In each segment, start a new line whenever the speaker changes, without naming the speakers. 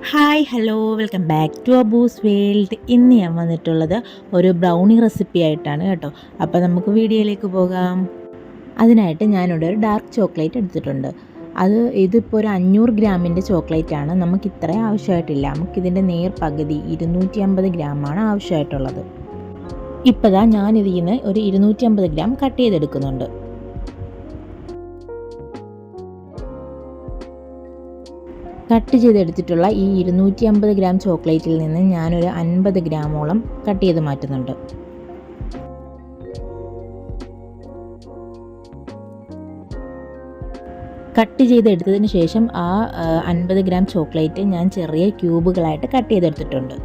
Hi hello welcome back to Abu's world. ഇന്ന് ഞാൻ വന്നിട്ടുള്ളത് ഒരു ബ്രൗണി റെസിപ്പി ആയിട്ടാണ് കേട്ടോ. അപ്പോൾ നമുക്ക് വീഡിയോയിലേക്ക് പോകാം. അതിനായിട്ട് ഞാനിവിടെ ഒരു ഡാർക്ക് ചോക്ലേറ്റ് എടുത്തിട്ടുണ്ട്. ഇതിപ്പോൾ ഒരു 500 ഗ്രാമിൻ്റെ ചോക്ലേറ്റാണ്. നമുക്ക് ഇത്രയും ആവശ്യമായിട്ടില്ല. നമുക്കിതിൻ്റെ നേർ പകുതി 250 ഗ്രാമാണ് ആവശ്യമായിട്ടുള്ളത്. ഇപ്പോൾ ഞാനിതിൽ നിന്ന് ഒരു 250 ഗ്രാം കട്ട് ചെയ്തെടുക്കുന്നുണ്ട്. കട്ട് ചെയ്തെടുത്തിട്ടുള്ള ഈ 250 ഗ്രാം ചോക്ലേറ്റിൽ നിന്ന് ഞാനൊരു 50 ഗ്രാമോളം കട്ട് ചെയ്ത് മാറ്റുന്നുണ്ട്. കട്ട് ചെയ്തെടുത്തതിന് ശേഷം ആ 50 ഗ്രാം ചോക്ലേറ്റ് ഞാൻ ചെറിയ ക്യൂബുകളായിട്ട് കട്ട് ചെയ്തെടുത്തിട്ടുണ്ട്.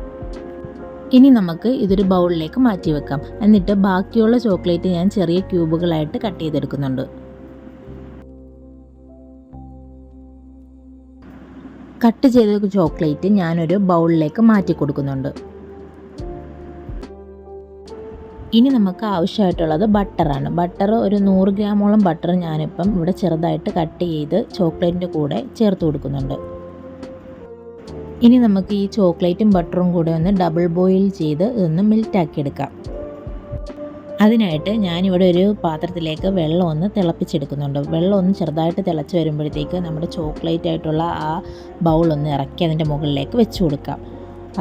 ഇനി നമുക്ക് ഇതൊരു ബൗളിലേക്ക് മാറ്റി വെക്കാം. എന്നിട്ട് ബാക്കിയുള്ള ചോക്ലേറ്റ് ഞാൻ ചെറിയ ക്യൂബുകളായിട്ട് കട്ട് ചെയ്തെടുക്കുന്നുണ്ട്. കട്ട് ചെയ്ത ചോക്ലേറ്റ് ഞാനൊരു ബൗളിലേക്ക് മാറ്റി കൊടുക്കുന്നുണ്ട്. ഇനി നമുക്ക് ആവശ്യമായിട്ടുള്ളത് ബട്ടറാണ്. ബട്ടർ ഒരു 100 ഗ്രാമോളം ബട്ടർ ഞാനിപ്പം ഇവിടെ ചെറുതായിട്ട് കട്ട് ചെയ്ത് ചോക്ലേറ്റിൻ്റെ കൂടെ ചേർത്ത് കൊടുക്കുന്നുണ്ട്. ഇനി നമുക്ക് ഈ ചോക്ലേറ്റും ബട്ടറും കൂടെ ഒന്ന് ഡബിൾ ബോയിൽ ചെയ്ത് ഇതൊന്ന് മെൽറ്റാക്കി എടുക്കാം. അതിനായിട്ട് ഞാനിവിടെ ഒരു പാത്രത്തിലേക്ക് വെള്ളം ഒന്ന് തിളപ്പിച്ചെടുക്കുന്നുണ്ട്. വെള്ളം ഒന്ന് ചെറുതായിട്ട് തിളച്ച് വരുമ്പോഴത്തേക്ക് നമ്മുടെ ചോക്ലേറ്റ് ആയിട്ടുള്ള ആ ബൗളൊന്ന് ഇറക്കി അതിൻ്റെ മുകളിലേക്ക് വെച്ച് കൊടുക്കാം.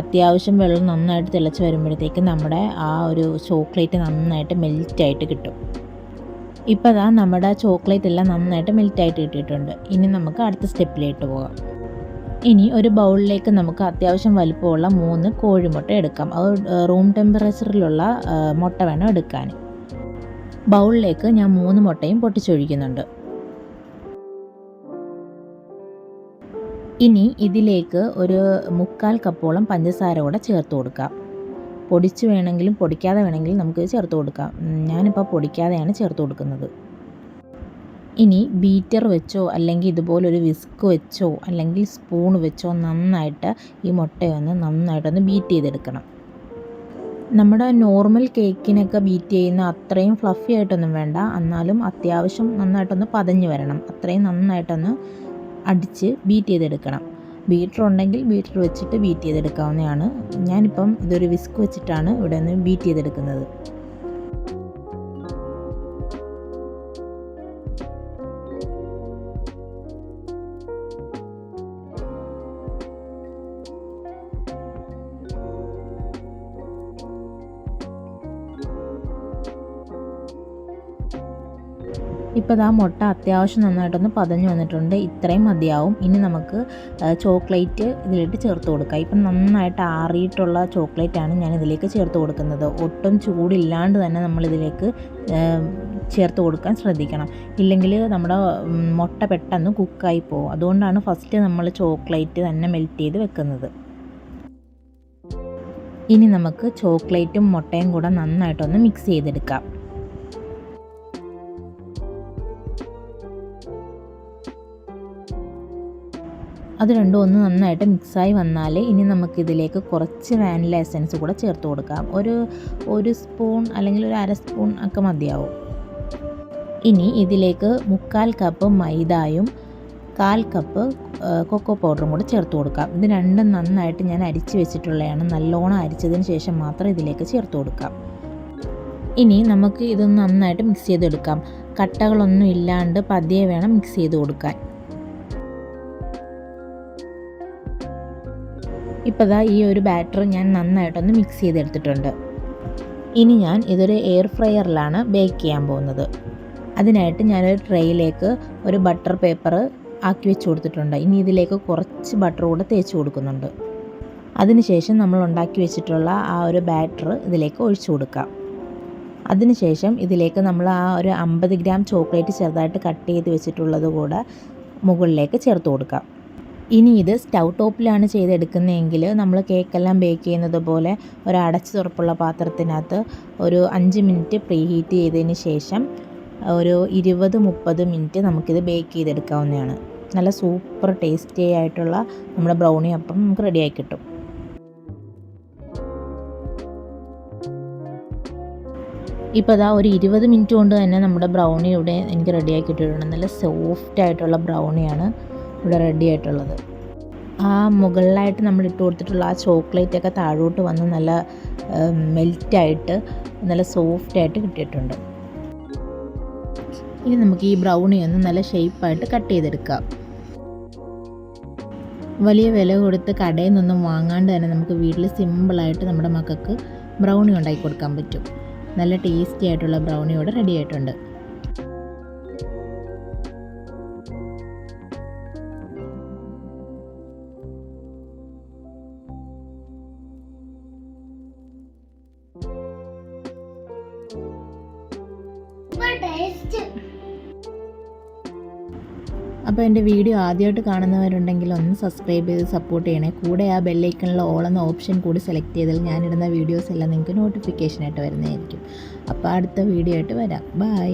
അത്യാവശ്യം വെള്ളം നന്നായിട്ട് തിളച്ച് വരുമ്പോഴത്തേക്ക് നമ്മുടെ ആ ഒരു ചോക്ലേറ്റ് നന്നായിട്ട് മെൽറ്റായിട്ട് കിട്ടും. ഇപ്പോൾ നമ്മുടെ ചോക്ലേറ്റ് എല്ലാം നന്നായിട്ട് മെൽറ്റായിട്ട് കിട്ടിയിട്ടുണ്ട്. ഇനി നമുക്ക് അടുത്ത സ്റ്റെപ്പിലേക്ക് പോകാം. ഇനി ഒരു ബൗളിലേക്ക് നമുക്ക് അത്യാവശ്യം വലിപ്പമുള്ള 3 കോഴിമുട്ട എടുക്കാം. അത് റൂം ടെമ്പറേച്ചറിലുള്ള മുട്ട വേണം എടുക്കാൻ. ബൗളിലേക്ക് ഞാൻ 3 മുട്ടയും പൊട്ടിച്ചൊഴിക്കുന്നുണ്ട്. ഇനി ഇതിലേക്ക് ഒരു 3/4 കപ്പോളം പഞ്ചസാര കൂടെ ചേർത്ത് കൊടുക്കാം. പൊടിച്ച് വേണമെങ്കിലും പൊടിക്കാതെ വേണമെങ്കിലും നമുക്ക് ചേർത്ത് കൊടുക്കാം. ഞാനിപ്പോൾ പൊടിക്കാതെയാണ് ചേർത്ത് കൊടുക്കുന്നത്. ഇനി ബീറ്റർ വെച്ചോ അല്ലെങ്കിൽ ഇതുപോലൊരു വിസ്ക് വെച്ചോ അല്ലെങ്കിൽ സ്പൂൺ വെച്ചോ നന്നായിട്ട് ഈ മുട്ടയൊന്ന് നന്നായിട്ടൊന്ന് ബീറ്റ് ചെയ്തെടുക്കണം. നമ്മുടെ നോർമൽ കേക്കിനൊക്കെ ബീറ്റ് ചെയ്യുന്ന അത്രയും ഫ്ലഫി ആയിട്ടൊന്നും വേണ്ട, എന്നാലും അത്യാവശ്യം നന്നായിട്ടൊന്ന് പതഞ്ഞ് വരണം. അത്രയും നന്നായിട്ടൊന്ന് അടിച്ച് ബീറ്റ് ചെയ്തെടുക്കണം. ബീറ്റർ ഉണ്ടെങ്കിൽ ബീറ്റർ വെച്ചിട്ട് ബീറ്റ് ചെയ്തെടുക്കാവുന്നതാണ്. ഞാനിപ്പം ഇതൊരു വിസ്ക് വെച്ചിട്ടാണ് ഇവിടെ ഒന്ന് ബീറ്റ് ചെയ്തെടുക്കുന്നത്. ഇപ്പോൾ മുട്ട അത്യാവശ്യം നന്നായിട്ടൊന്ന് പതഞ്ഞ് വന്നിട്ടുണ്ട്. ഇത്രയും മതിയാവും. ഇനി നമുക്ക് ചോക്ലേറ്റ് ഇതിലിട്ട് ചേർത്ത് കൊടുക്കാം. ഇപ്പം നന്നായിട്ട് ആറിയിട്ടുള്ള ചോക്ലേറ്റാണ് ഞാൻ ഇതിലേക്ക് ചേർത്ത് കൊടുക്കുന്നത്. ഒട്ടും ചൂടില്ലാണ്ട് തന്നെ നമ്മളിതിലേക്ക് ചേർത്ത് കൊടുക്കാൻ ശ്രദ്ധിക്കണം. ഇല്ലെങ്കിൽ നമ്മുടെ മുട്ട പെട്ടെന്ന് കുക്കായി പോകും. അതുകൊണ്ടാണ് ഫസ്റ്റ് നമ്മൾ ചോക്ലേറ്റ് തന്നെ മെൽറ്റ് ചെയ്ത് വെക്കുന്നത്. ഇനി നമുക്ക് ചോക്ലേറ്റും മുട്ടയും കൂടെ നന്നായിട്ടൊന്ന് മിക്സ് ചെയ്തെടുക്കാം. അത് രണ്ടും ഒന്ന് നന്നായിട്ട് മിക്സായി വന്നാൽ ഇനി നമുക്കിതിലേക്ക് കുറച്ച് വാനില എസൻസ് കൂടെ ചേർത്ത് കൊടുക്കാം. ഒരു സ്പൂൺ അല്ലെങ്കിൽ ഒരു 1/2 സ്പൂൺ ഒക്കെ മതിയാവും. ഇനി ഇതിലേക്ക് 3/4 കപ്പ് മൈദയും 1/4 കപ്പ് കൊക്കോ പൗഡറും കൂടെ ചേർത്ത് കൊടുക്കാം. ഇത് രണ്ടും നന്നായിട്ട് ഞാൻ അരിച്ച് വെച്ചിട്ടുള്ളതാണ്. നല്ലോണം അരിച്ചതിന് ശേഷം മാത്രം ഇതിലേക്ക് ചേർത്ത് കൊടുക്കാം. ഇനി നമുക്ക് ഇതൊന്ന് നന്നായിട്ട് മിക്സ് ചെയ്തെടുക്കാം. കട്ടകളൊന്നും ഇല്ലാണ്ട് പതിയെ വേണം മിക്സ് ചെയ്ത് കൊടുക്കാൻ. ഇപ്പോൾ ഈ ഒരു ബാറ്റർ ഞാൻ നന്നായിട്ടൊന്ന് മിക്സ് ചെയ്തെടുത്തിട്ടുണ്ട്. ഇനി ഞാൻ ഇതൊരു എയർ ഫ്രയറിലാണ് ബേക്ക് ചെയ്യാൻ പോകുന്നത്. അതിനായിട്ട് ഞാനൊരു ട്രേയിലേക്ക് ഒരു ബട്ടർ പേപ്പർ ആക്കി വെച്ച് കൊടുത്തിട്ടുണ്ട്. ഇനി ഇതിലേക്ക് കുറച്ച് ബട്ടർ കൂടെ തേച്ച് കൊടുക്കുന്നുണ്ട്. അതിനുശേഷം നമ്മൾ ഉണ്ടാക്കി വെച്ചിട്ടുള്ള ആ ഒരു ബാറ്റർ ഇതിലേക്ക് ഒഴിച്ചു കൊടുക്കാം. അതിനുശേഷം ഇതിലേക്ക് നമ്മൾ ആ ഒരു 50 ഗ്രാം ചോക്ലേറ്റ് ചെറുതായിട്ട് കട്ട് ചെയ്ത് വെച്ചിട്ടുള്ളത് കൂടെ മുകളിലേക്ക് ചേർത്ത് കൊടുക്കാം. ഇനി ഇത് സ്റ്റൗ ടോപ്പിലാണ് ചെയ്തെടുക്കുന്നതെങ്കിൽ നമ്മൾ കേക്കെല്ലാം ബേക്ക് ചെയ്യുന്നത് പോലെ ഒരു അടച്ച് തുറപ്പുള്ള പാത്രത്തിനകത്ത് ഒരു 5 മിനിറ്റ് പ്രീ ഹീറ്റ് ചെയ്തതിന് ശേഷം ഒരു 20-30 മിനിറ്റ് നമുക്കിത് ബേക്ക് ചെയ്തെടുക്കാവുന്നതാണ്. നല്ല സൂപ്പർ ടേസ്റ്റി ആയിട്ടുള്ള നമ്മുടെ ബ്രൗണി അപ്പം നമുക്ക് റെഡിയായി കിട്ടും. ഇപ്പോൾ ഒരു 20 മിനിറ്റ് കൊണ്ട് തന്നെ നമ്മുടെ ബ്രൗണി ഇവിടെ എനിക്ക് റെഡിയാക്കി കിട്ടിയിട്ടുണ്ട്. നല്ല സോഫ്റ്റ് ആയിട്ടുള്ള ബ്രൗണിയാണ് ഇവിടെ റെഡി ആയിട്ടുള്ളത്. ആ മുകളിലായിട്ട് നമ്മൾ ഇട്ട് കൊടുത്തിട്ടുള്ള ആ ചോക്ലേറ്റൊക്കെ താഴോട്ട് വന്ന് നല്ല മെൽറ്റായിട്ട് നല്ല സോഫ്റ്റായിട്ട് കിട്ടിയിട്ടുണ്ട്. ഇനി നമുക്ക് ഈ ബ്രൗണി ഒന്ന് നല്ല ഷേപ്പായിട്ട് കട്ട് ചെയ്തെടുക്കാം. വലിയ വില കൊടുത്ത് കടയിൽ നിന്നൊന്നും വാങ്ങാണ്ട് തന്നെ നമുക്ക് വീട്ടിൽ സിമ്പിളായിട്ട് നമ്മുടെ മക്കൾക്ക് ബ്രൗണി ഉണ്ടാക്കി കൊടുക്കാൻ പറ്റും. നല്ല ടേസ്റ്റി ആയിട്ടുള്ള ബ്രൗണി ഇവിടെ റെഡി ആയിട്ടുണ്ട്. അപ്പോൾ എൻ്റെ വീഡിയോ ആദ്യമായിട്ട് കാണുന്നവരുണ്ടെങ്കിൽ ഒന്ന് സബ്സ്ക്രൈബ് ചെയ്ത് സപ്പോർട്ട് ചെയ്യണേ. കൂടെ ആ ബെല്ലൈക്കണിൽ ഓൾ എന്ന ഓപ്ഷൻ കൂടി സെലക്ട് ചെയ്താൽ ഞാനിടുന്ന വീഡിയോസ് എല്ലാം നിങ്ങൾക്ക് നോട്ടിഫിക്കേഷനായിട്ട് വരുന്നതായിരിക്കും. അപ്പോൾ അടുത്ത വീഡിയോ ആയിട്ട് വരാം. ബൈ.